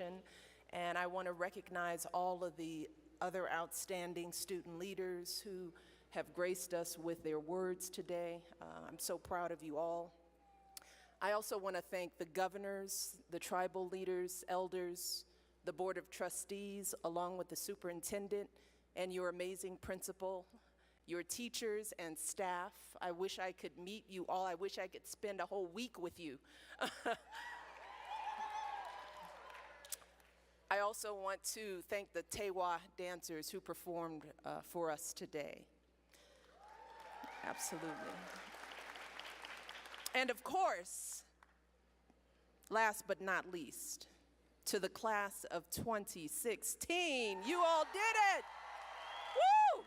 And I want to recognize all of the other outstanding student leaders who have graced us with their words today. I'm so proud of you all. I also want to thank the governors, the tribal leaders, elders, the Board of Trustees, along with the superintendent and your amazing principal, your teachers and staff. I wish I could meet you all. I wish I could spend a whole week with you. I also want to thank the Tewa dancers who performed for us today. Absolutely. And of course, last but not least, to the class of 2016, you all did it! Woo!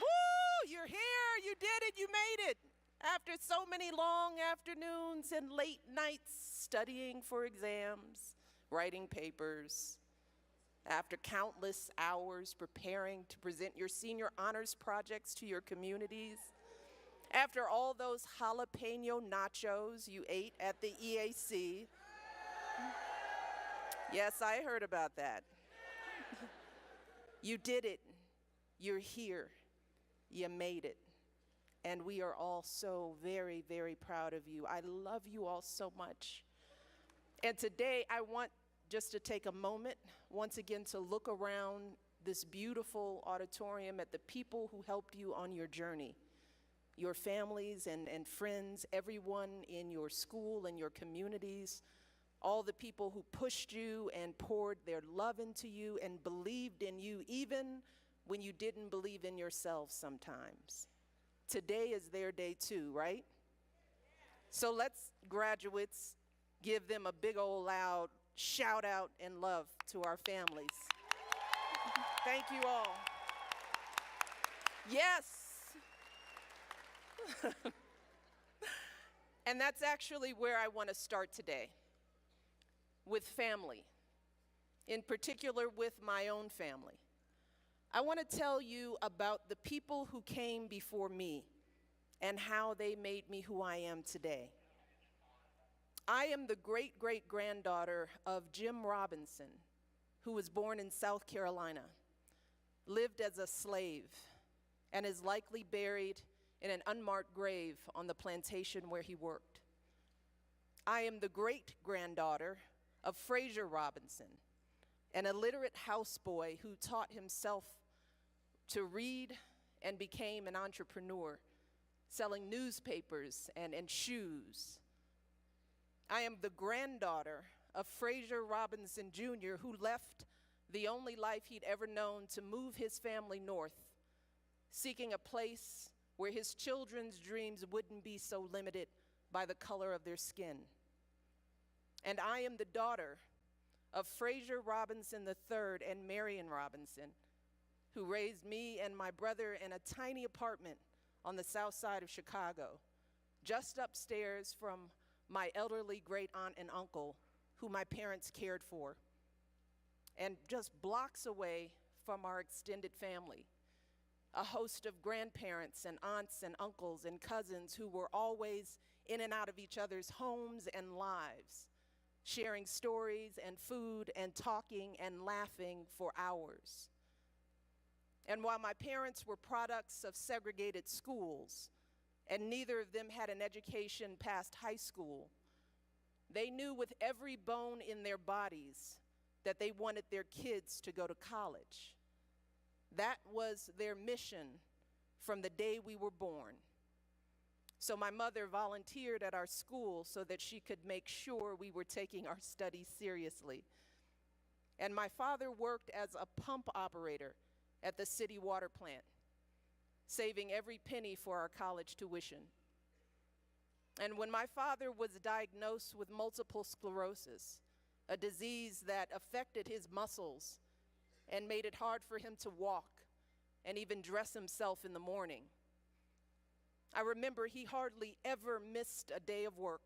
Woo! You're here, you did it, you made it. After so many long afternoons and late nights studying for exams, writing papers, after countless hours preparing to present your senior honors projects to your communities, after all those jalapeno nachos you ate at the EAC. Yes, I heard about that. You did it. You're here. You made it. And we are all so very, very proud of you. I love you all so much. And today I want just to take a moment once again to look around this beautiful auditorium at the people who helped you on your journey, your families and friends, everyone in your school and your communities, all the people who pushed you and poured their love into you and believed in you even when you didn't believe in yourself sometimes. Today is their day too, right? So let's, graduates, give them a big old loud shout out and love to our families. Thank you all. Yes. And that's actually where I want to start today, with family, in particular with my own family. I want to tell you about the people who came before me and how they made me who I am today. I am the great-great-granddaughter of Jim Robinson, who was born in South Carolina, lived as a slave, and is likely buried in an unmarked grave on the plantation where he worked. I am the great-granddaughter of Fraser Robinson, an illiterate houseboy who taught himself to read and became an entrepreneur, selling newspapers and shoes. I am the granddaughter of Fraser Robinson Jr., who left the only life he'd ever known to move his family north, seeking a place where his children's dreams wouldn't be so limited by the color of their skin. And I am the daughter of Fraser Robinson III and Marion Robinson, who raised me and my brother in a tiny apartment on the south side of Chicago, just upstairs from my elderly great aunt and uncle, who my parents cared for, and just blocks away from our extended family, a host of grandparents and aunts and uncles and cousins who were always in and out of each other's homes and lives, sharing stories and food and talking and laughing for hours. And while my parents were products of segregated schools, and neither of them had an education past high school, they knew with every bone in their bodies that they wanted their kids to go to college. That was their mission from the day we were born. So my mother volunteered at our school so that she could make sure we were taking our studies seriously. And my father worked as a pump operator at the city water plant, saving every penny for our college tuition. And when my father was diagnosed with multiple sclerosis, a disease that affected his muscles and made it hard for him to walk and even dress himself in the morning, I remember he hardly ever missed a day of work.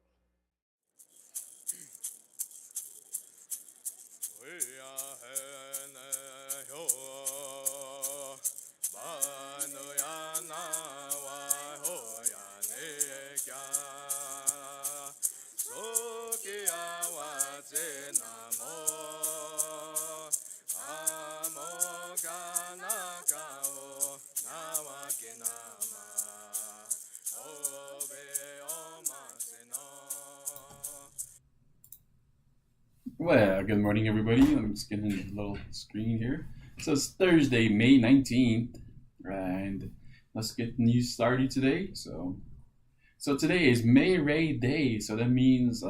Well, good morning, everybody. I'm just getting a little screen here. So it's Thursday, May 19th, and let's get news started today. So today is May Ray Day. So that means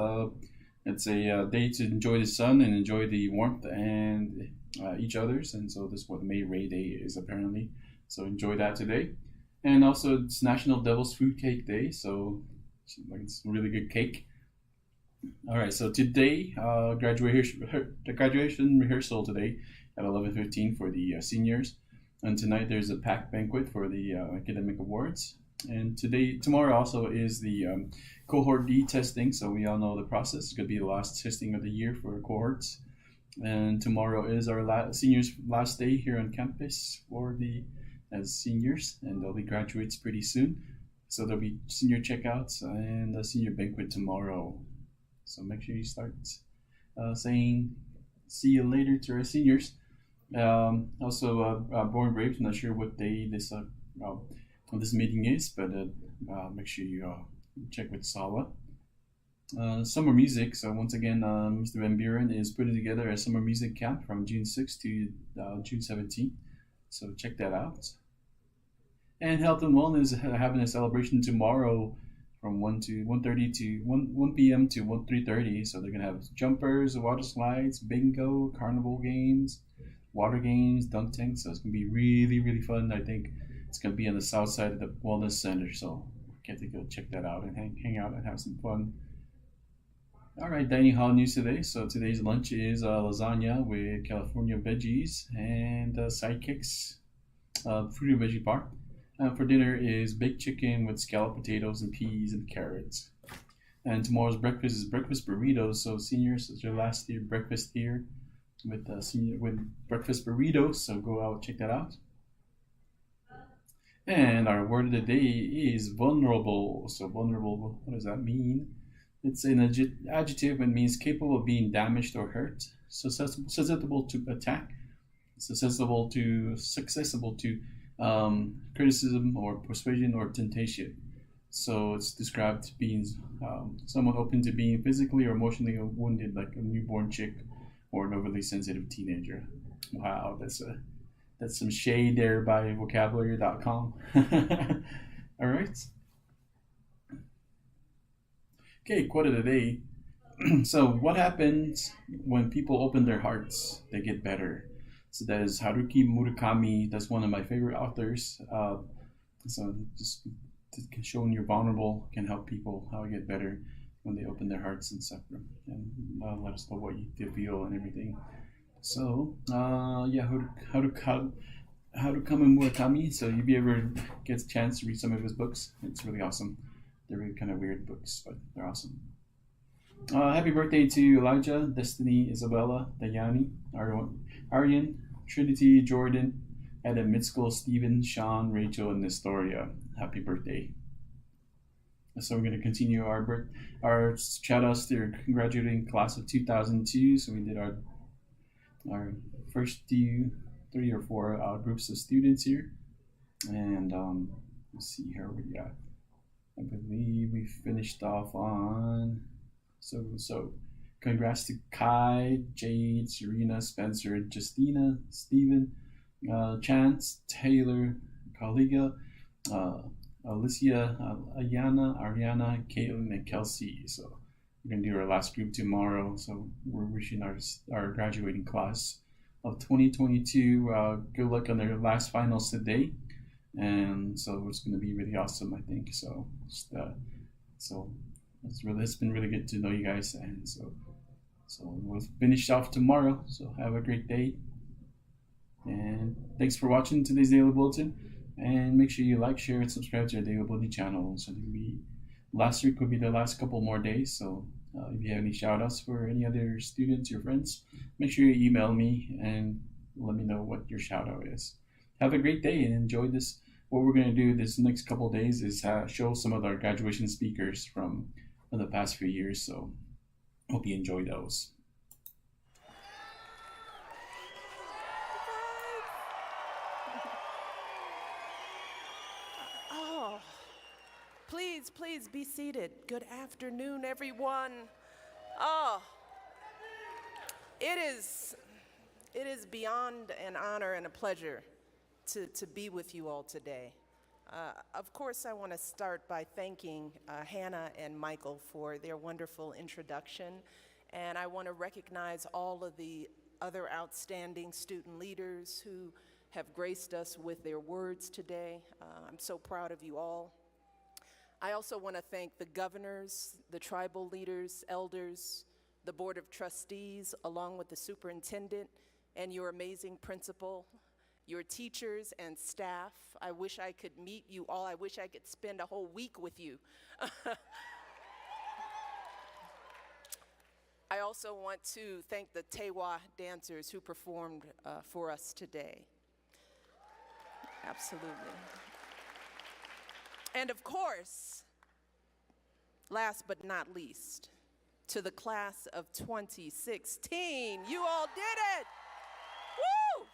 it's a day to enjoy the sun and enjoy the warmth and each other's. And so this is what May Ray Day is apparently. So enjoy that today. And also it's National Devil's Food Cake Day. So it's really good cake. All right, so today, the graduation rehearsal today at 11:15 for the seniors, and tonight there's a packed banquet for the academic awards. And tomorrow also is the cohort D testing. So we all know the process. It's gonna be the last testing of the year for cohorts, and tomorrow is our seniors' last day here on campus for the as seniors, and they'll be graduates pretty soon. So there'll be senior checkouts and a senior banquet tomorrow. So make sure you start saying see you later to our seniors. Also, Born Brave, not sure what day this meeting is, but make sure you check with Sawa. Summer music. So once again, Mr. Van Buren is putting together a summer music camp from June 6th to June 17th. So check that out. And Health and Wellness having a celebration tomorrow from 1:30 to 1 p.m. to 3:30. So they're gonna have jumpers, water slides, bingo, carnival games, water games, dunk tanks. So it's gonna be really, really fun. I think it's gonna be on the south side of the wellness center. So get to go check that out and hang out and have some fun. All right, dining hall news today. So today's lunch is lasagna with California veggies and sidekicks, fruit and veggie bar. For dinner is baked chicken with scalloped potatoes and peas and carrots. And tomorrow's breakfast is breakfast burritos. So seniors, it's your last year breakfast here with breakfast burritos. So go out, check that out. And our word of the day is vulnerable. So vulnerable, what does that mean? It's an adjective and means capable of being damaged or hurt. So susceptible to attack. Susceptible to criticism or persuasion or temptation. So it's described being someone open to being physically or emotionally wounded, like a newborn chick or an overly sensitive teenager. Wow, that's some shade there by vocabulary.com. All right. Okay, quote of the day. So what happens when people open their hearts? They get better. So that is Haruki Murakami. That's one of my favorite authors. So just showing you're vulnerable can help people how to get better when they open their hearts and stuff, and let us know what you feel and everything. So yeah, Haruki Murakami. So if you ever get a chance to read some of his books, it's really awesome. They're really kind of weird books, but they're awesome. Happy birthday to Elijah, Destiny, Isabella, Dayani, Aryan, Trinity, Jordan, Adam, Mitchell, Stephen, Sean, Rachel, and Nestoria. Happy birthday. So we're going to continue our shout outs to our graduating class of 2002. So we did our first 3 or 4 groups of students here. And let's see here what we got. I believe we finished off on so congrats to Kai, Jade, Serena, Spencer, Justina, Stephen, Chance, Taylor, Kaliga, Alicia, Ayana, Ariana, Caitlin, and Kelsey. So we're gonna do our last group tomorrow. So we're wishing our graduating class of 2022 good luck on their last finals today. And so it's going to be really awesome, I think. So it's been really good to know you guys, and so we'll finish off tomorrow. So have a great day, and thanks for watching today's Daily Bulletin. And make sure you like, share, and subscribe to our Daily Bulletin channel. So last week will be the last couple more days. So if you have any shout outs for any other students, your friends, make sure you email me and let me know what your shout out is. Have a great day and enjoy this. What we're going to do this next couple of days is show some of our graduation speakers from the past few years. So hope you enjoy those. Oh, please be seated. Good afternoon, everyone. Oh, It is beyond an honor and a pleasure to be with you all today. Of course, I want to start by thanking Hannah and Michael for their wonderful introduction, and I want to recognize all of the other outstanding student leaders who have graced us with their words today. I'm so proud of you all. I also want to thank the governors, the tribal leaders, elders, the Board of Trustees, along with the superintendent and your amazing principal, your teachers and staff. I wish I could meet you all. I wish I could spend a whole week with you. I also want to thank the Tewa dancers who performed for us today. Absolutely. And of course, last but not least, to the class of 2016, you all did it! Woo!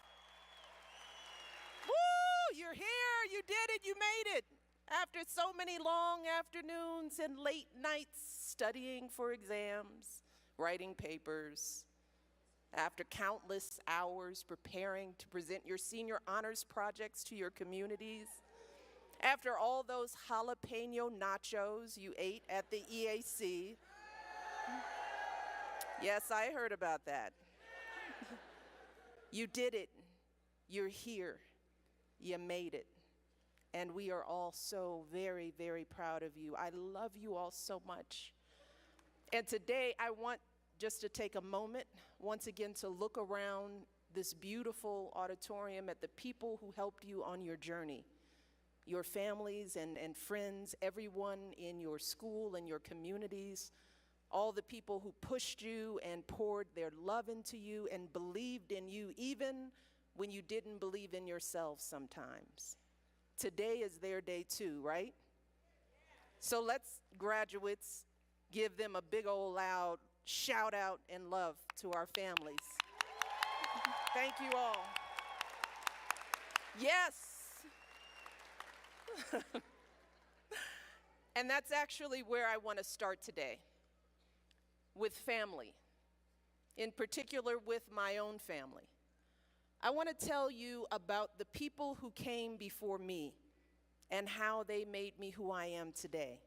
Woo! You're here, you did it, you made it. After so many long afternoons and late nights studying for exams, writing papers, after countless hours preparing to present your senior honors projects to your communities, after all those jalapeno nachos you ate at the EAC. Yes, I heard about that. You did it. You're here. You made it. And we are all so very, very proud of you. I love you all so much. And today I want just to take a moment once again to look around this beautiful auditorium at the people who helped you on your journey. Your families and friends, everyone in your school and your communities, all the people who pushed you and poured their love into you and believed in you, even when you didn't believe in yourself sometimes. Today is their day too, right? So let's, graduates, give them a big old loud shout out and love to our families. Thank you all. Yes. And that's actually where I want to start today, with family, in particular with my own family. I want to tell you about the people who came before me and how they made me who I am today.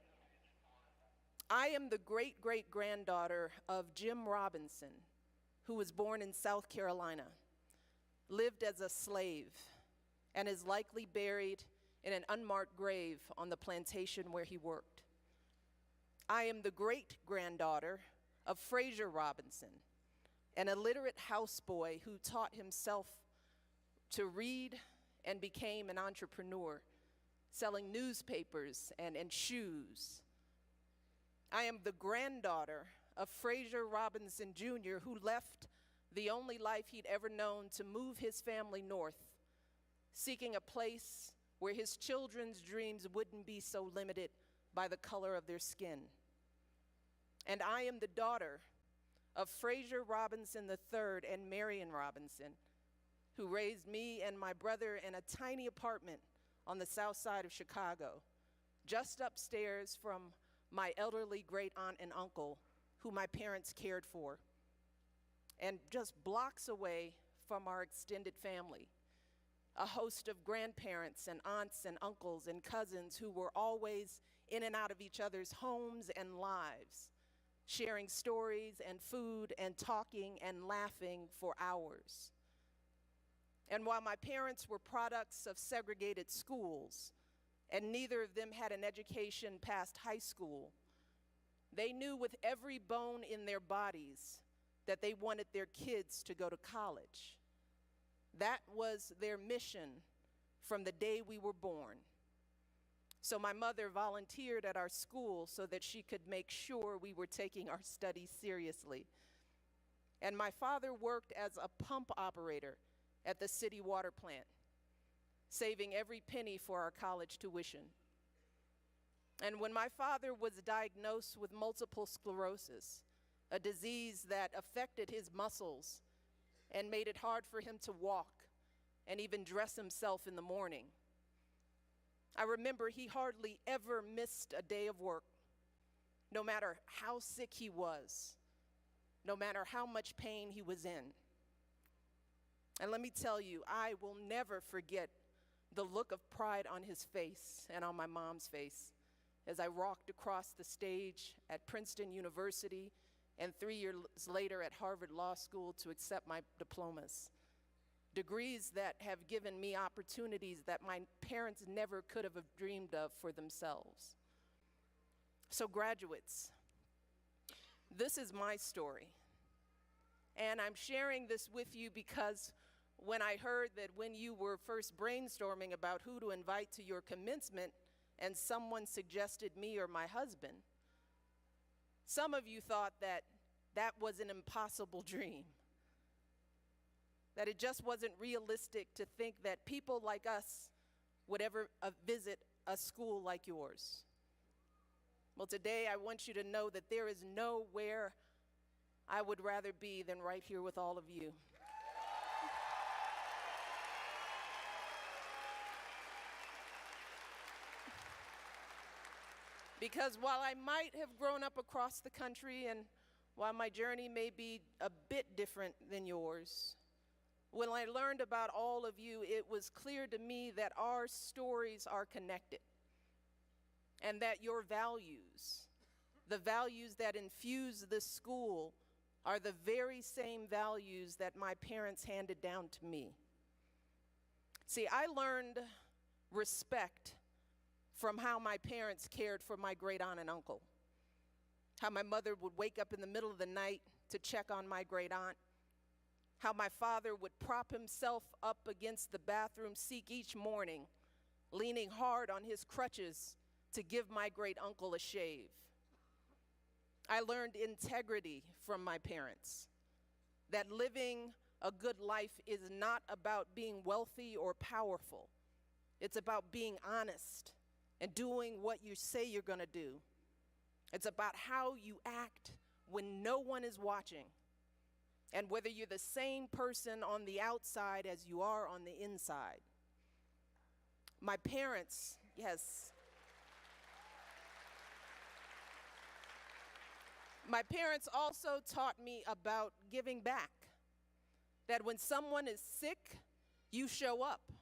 I am the great-great-granddaughter of Jim Robinson, who was born in South Carolina, lived as a slave, and is likely buried in an unmarked grave on the plantation where he worked. I am the great-granddaughter of Fraser Robinson, an illiterate houseboy who taught himself to read and became an entrepreneur, selling newspapers and shoes. I am the granddaughter of Fraser Robinson Jr., who left the only life he'd ever known to move his family north, seeking a place where his children's dreams wouldn't be so limited by the color of their skin. And I am the daughter of Fraser Robinson III and Marion Robinson, who raised me and my brother in a tiny apartment on the south side of Chicago, just upstairs from my elderly great aunt and uncle, who my parents cared for, and just blocks away from our extended family, a host of grandparents and aunts and uncles and cousins who were always in and out of each other's homes and lives, sharing stories and food and talking and laughing for hours. And while my parents were products of segregated schools, and neither of them had an education past high school, they knew with every bone in their bodies that they wanted their kids to go to college. That was their mission from the day we were born. So my mother volunteered at our school so that she could make sure we were taking our studies seriously. And my father worked as a pump operator at the city water plant, saving every penny for our college tuition. And when my father was diagnosed with multiple sclerosis, a disease that affected his muscles and made it hard for him to walk and even dress himself in the morning, I remember he hardly ever missed a day of work, no matter how sick he was, no matter how much pain he was in. And let me tell you, I will never forget the look of pride on his face and on my mom's face as I walked across the stage at Princeton University and 3 years later at Harvard Law School to accept my diplomas. Degrees that have given me opportunities that my parents never could have dreamed of for themselves. So graduates, this is my story. And I'm sharing this with you because when I heard that when you were first brainstorming about who to invite to your commencement and someone suggested me or my husband, some of you thought that that was an impossible dream, that it just wasn't realistic to think that people like us would ever visit a school like yours. Well, today I want you to know that there is nowhere I would rather be than right here with all of you. Because while I might have grown up across the country and while my journey may be a bit different than yours, when I learned about all of you, it was clear to me that our stories are connected and that your values, the values that infuse this school, are the very same values that my parents handed down to me. See, I learned respect from how my parents cared for my great aunt and uncle. How my mother would wake up in the middle of the night to check on my great aunt. How my father would prop himself up against the bathroom sink each morning, leaning hard on his crutches to give my great uncle a shave. I learned integrity from my parents, that living a good life is not about being wealthy or powerful. It's about being honest and doing what you say you're going to do. It's about how you act when no one is watching, and whether you're the same person on the outside as you are on the inside. My parents, yes. My parents also taught me about giving back, that when someone is sick, you show up,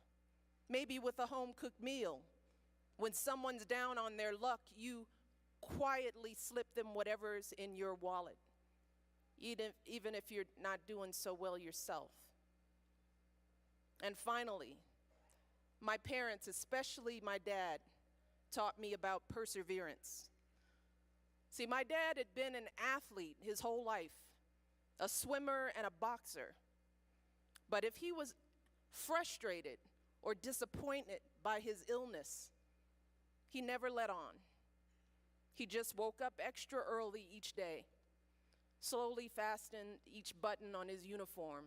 maybe with a home-cooked meal. When someone's down on their luck, you quietly slip them whatever's in your wallet, even if you're not doing so well yourself. And finally, my parents, especially my dad, taught me about perseverance. See, my dad had been an athlete his whole life, a swimmer and a boxer. But if he was frustrated or disappointed by his illness, he never let on. He just woke up extra early each day, slowly fastened each button on his uniform,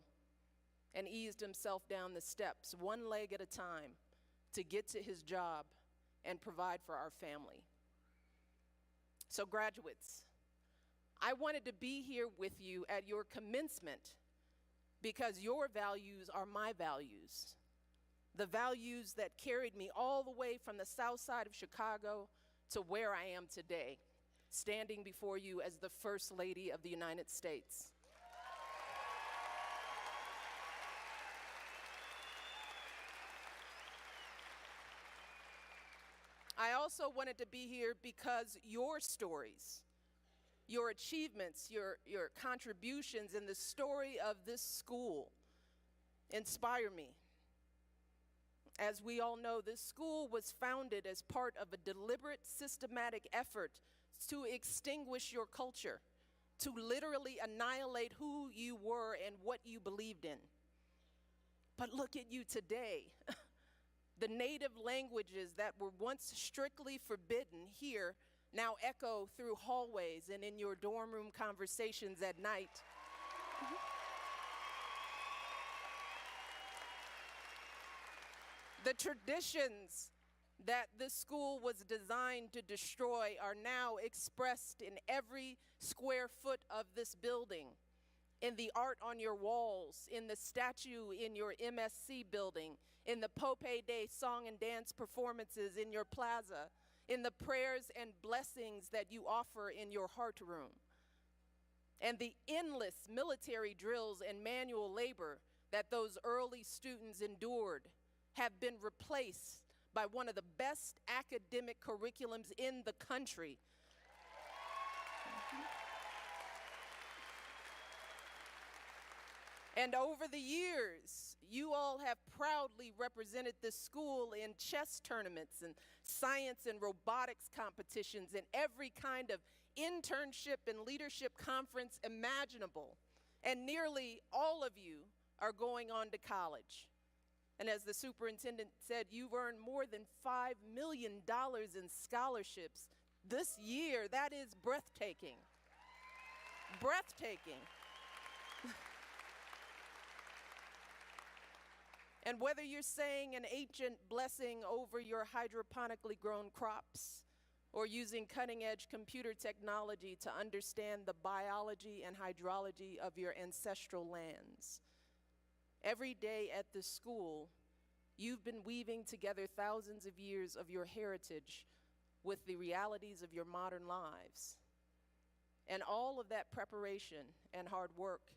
and eased himself down the steps, one leg at a time, to get to his job and provide for our family. So graduates, I wanted to be here with you at your commencement because your values are my values. The values that carried me all the way from the south side of Chicago to where I am today, standing before you as the First Lady of the United States. I also wanted to be here because your stories, your achievements, your contributions in the story of this school inspire me. As we all know, this school was founded as part of a deliberate, systematic effort to extinguish your culture, to literally annihilate who you were and what you believed in. But look at you today. The native languages that were once strictly forbidden here now echo through hallways and in your dorm room conversations at night. The traditions that this school was designed to destroy are now expressed in every square foot of this building, in the art on your walls, in the statue in your MSC building, in the Pope Day song and dance performances in your plaza, in the prayers and blessings that you offer in your heart room. And the endless military drills and manual labor that those early students endured have been replaced by one of the best academic curriculums in the country. And over the years, you all have proudly represented this school in chess tournaments and science and robotics competitions and every kind of internship and leadership conference imaginable. And nearly all of you are going on to college. And as the superintendent said, you've earned more than $5 million in scholarships this year. That is breathtaking. Breathtaking. And whether you're saying an ancient blessing over your hydroponically grown crops or using cutting-edge computer technology to understand the biology and hydrology of your ancestral lands, every day at the school, you've been weaving together thousands of years of your heritage with the realities of your modern lives. And all of that preparation and hard work,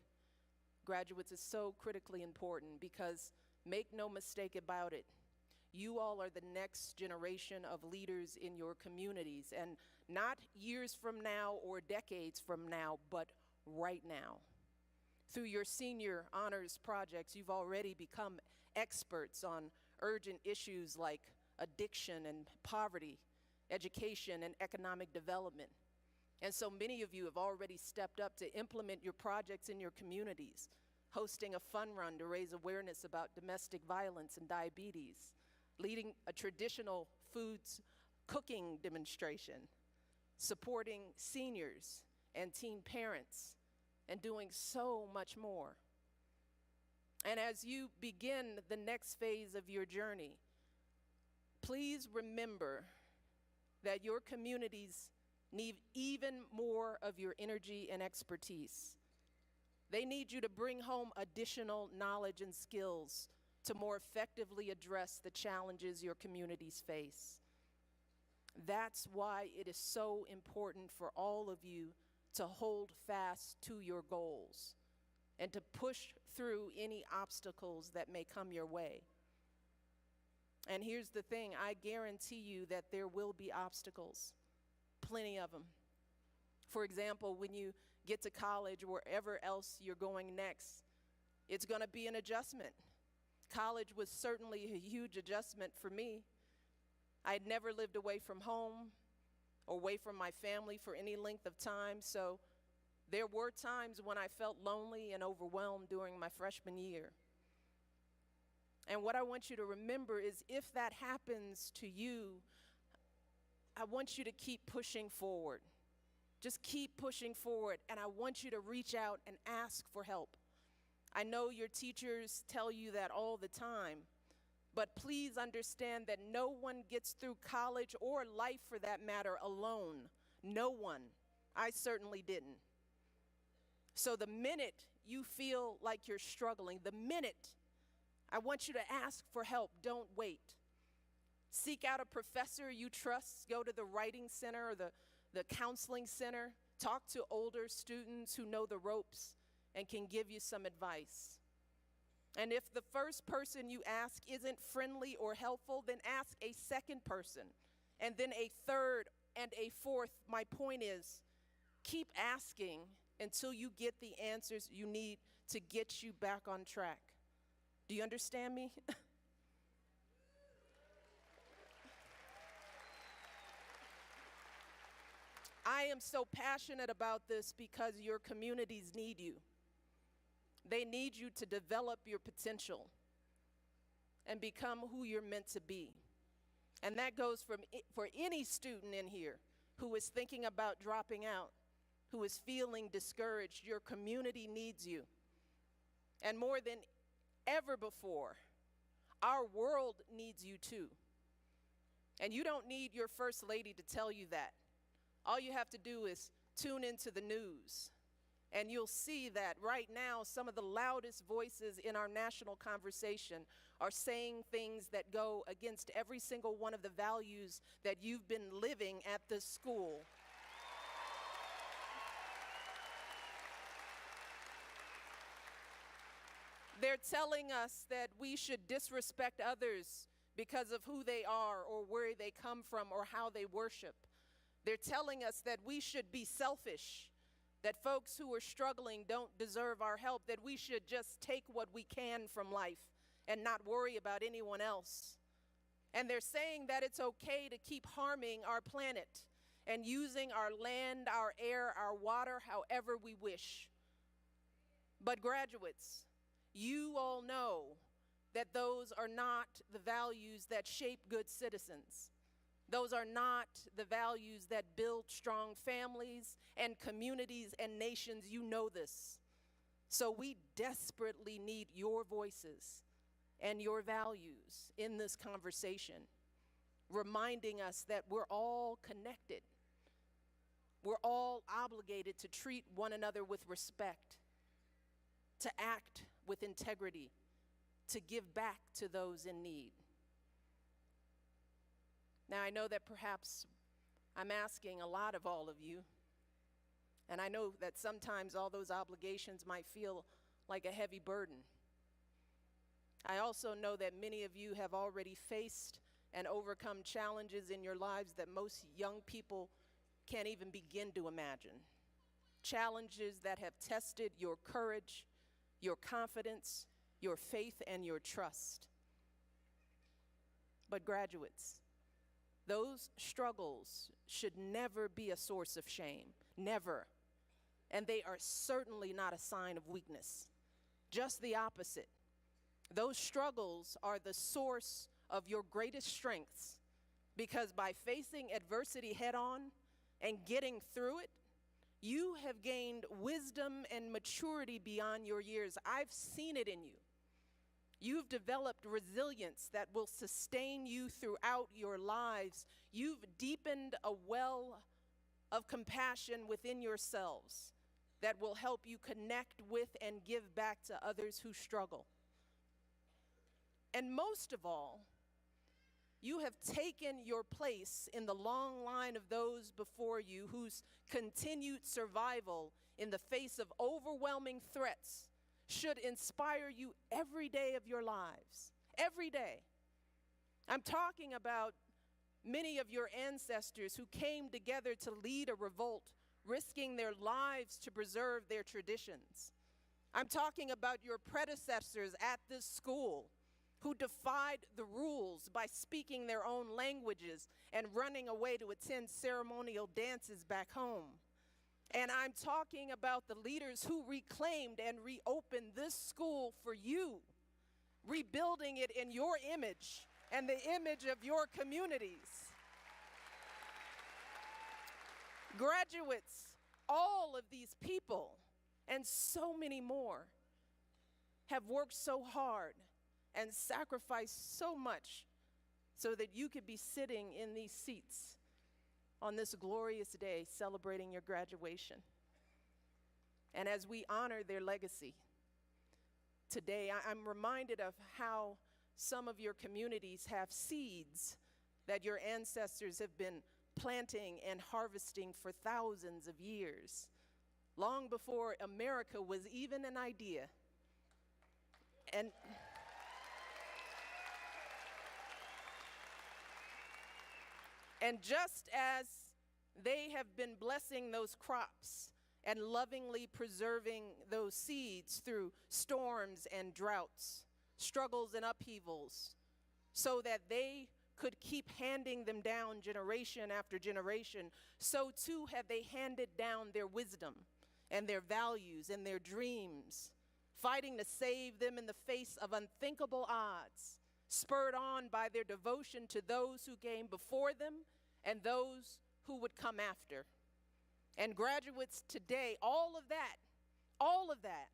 graduates, is so critically important because make no mistake about it, you all are the next generation of leaders in your communities, and not years from now or decades from now, but right now. Through your senior honors projects, you've already become experts on urgent issues like addiction and poverty, education and economic development. And so many of you have already stepped up to implement your projects in your communities, hosting a fun run to raise awareness about domestic violence and diabetes, leading a traditional foods cooking demonstration, supporting seniors and teen parents, and doing so much more. And as you begin the next phase of your journey, please remember that your communities need even more of your energy and expertise. They need you to bring home additional knowledge and skills to more effectively address the challenges your communities face. That's why it is so important for all of you to hold fast to your goals and to push through any obstacles that may come your way. And here's the thing, I guarantee you that there will be obstacles, plenty of them. For example, when you get to college or wherever else you're going next, it's going to be an adjustment. College was certainly a huge adjustment for me. I had never lived away from home or away from my family for any length of time, so there were times when I felt lonely and overwhelmed during my freshman year. And what I want you to remember is if that happens to you, I want you to keep pushing forward. Just keep pushing forward, and I want you to reach out and ask for help. I know your teachers tell you that all the time, but please understand that no one gets through college or life for that matter alone. No one. I certainly didn't. So the minute you feel like you're struggling, the minute, I want you to ask for help. Don't wait. Seek out a professor you trust. Go to the writing center or the counseling center. Talk to older students who know the ropes and can give you some advice. And if the first person you ask isn't friendly or helpful, then ask a second person, and then a third and a fourth. My point is, keep asking until you get the answers you need to get you back on track. Do you understand me? I am so passionate about this because your communities need you. They need you to develop your potential and become who you're meant to be. And that goes for any student in here who is thinking about dropping out, who is feeling discouraged. Your community needs you. And more than ever before, our world needs you too. And you don't need your first lady to tell you that. All you have to do is tune into the news, and you'll see that right now some of the loudest voices in our national conversation are saying things that go against every single one of the values that you've been living at this school. They're telling us that we should disrespect others because of who they are or where they come from or how they worship. They're telling us that we should be selfish, that folks who are struggling don't deserve our help, that we should just take what we can from life and not worry about anyone else. And they're saying that it's okay to keep harming our planet and using our land, our air, our water, however we wish. But graduates, you all know that those are not the values that shape good citizens. Those are not the values that build strong families and communities and nations. You know this. So we desperately need your voices and your values in this conversation, reminding us that we're all connected. We're all obligated to treat one another with respect, to act with integrity, to give back to those in need. Now, I know that perhaps I'm asking a lot of all of you, and I know that sometimes all those obligations might feel like a heavy burden. I also know that many of you have already faced and overcome challenges in your lives that most young people can't even begin to imagine. Challenges that have tested your courage, your confidence, your faith, and your trust. But graduates, those struggles should never be a source of shame, never. And they are certainly not a sign of weakness, just the opposite. Those struggles are the source of your greatest strengths, because by facing adversity head on and getting through it, you have gained wisdom and maturity beyond your years. I've seen it in you. You've developed resilience that will sustain you throughout your lives. You've deepened a well of compassion within yourselves that will help you connect with and give back to others who struggle. And most of all, you have taken your place in the long line of those before you whose continued survival in the face of overwhelming threats should inspire you every day of your lives. Every day. I'm talking about many of your ancestors who came together to lead a revolt, risking their lives to preserve their traditions. I'm talking about your predecessors at this school who defied the rules by speaking their own languages and running away to attend ceremonial dances back home. And I'm talking about the leaders who reclaimed and reopened this school for you, rebuilding it in your image and the image of your communities. Graduates, all of these people and so many more have worked so hard and sacrificed so much so that you could be sitting in these seats on this glorious day celebrating your graduation. And as we honor their legacy today, I'm reminded of how some of your communities have seeds that your ancestors have been planting and harvesting for thousands of years, long before America was even an idea. And just as they have been blessing those crops and lovingly preserving those seeds through storms and droughts, struggles and upheavals, so that they could keep handing them down generation after generation, so too have they handed down their wisdom and their values and their dreams, fighting to save them in the face of unthinkable odds, spurred on by their devotion to those who came before them and those who would come after. And graduates today, all of that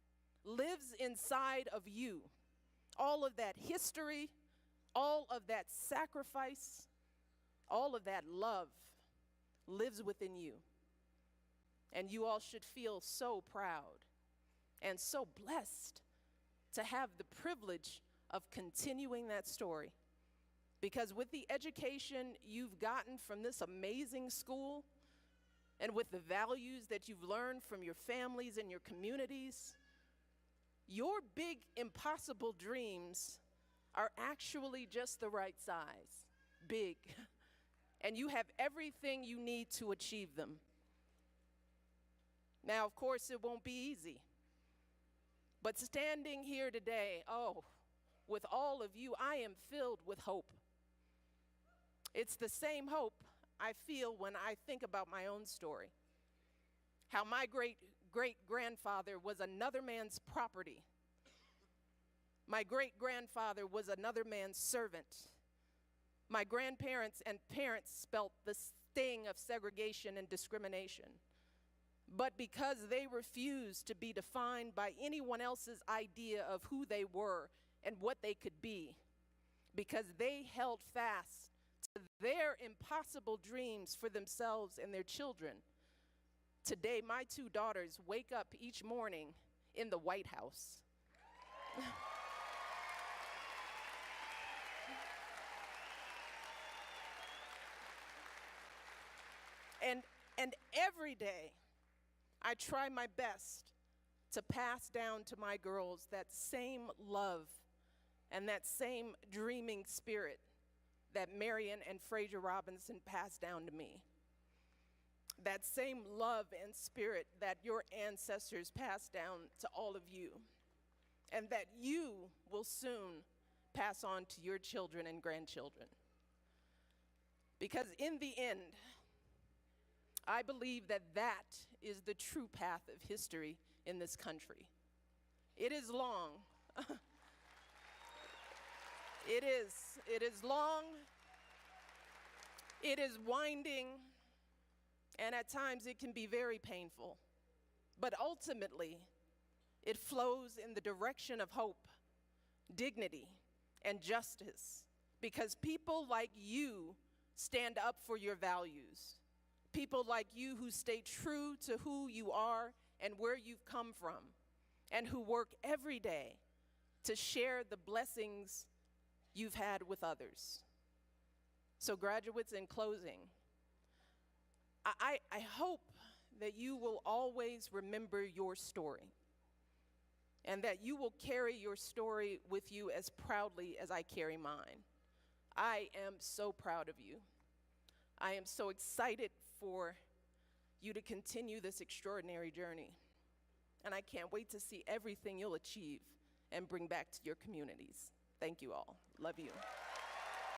lives inside of you. All of that history, all of that sacrifice, all of that love lives within you. And you all should feel so proud and so blessed to have the privilege of continuing that story. Because with the education you've gotten from this amazing school, and with the values that you've learned from your families and your communities, your big, impossible dreams are actually just the right size, big, and you have everything you need to achieve them. Now, of course, it won't be easy, but standing here today, with all of you, I am filled with hope. It's the same hope I feel when I think about my own story. How my great-great-grandfather was another man's property. My great-grandfather was another man's servant. My grandparents and parents felt the sting of segregation and discrimination. But because they refused to be defined by anyone else's idea of who they were and what they could be, because they held fast to their impossible dreams for themselves and their children, today my two daughters wake up each morning in the White House. And every day, I try my best to pass down to my girls that same love and that same dreaming spirit that Marion and Fraser Robinson passed down to me. That same love and spirit that your ancestors passed down to all of you, and that you will soon pass on to your children and grandchildren. Because in the end, I believe that that is the true path of history in this country. It is long. It is long, it is winding, and at times it can be very painful. But ultimately, it flows in the direction of hope, dignity, and justice, because people like you stand up for your values. People like you who stay true to who you are and where you've come from, and who work every day to share the blessings you've had with others. So graduates, in closing, I hope that you will always remember your story, and that you will carry your story with you as proudly as I carry mine. I am so proud of you. I am so excited for you to continue this extraordinary journey. And I can't wait to see everything you'll achieve and bring back to your communities. Thank you all. Love you.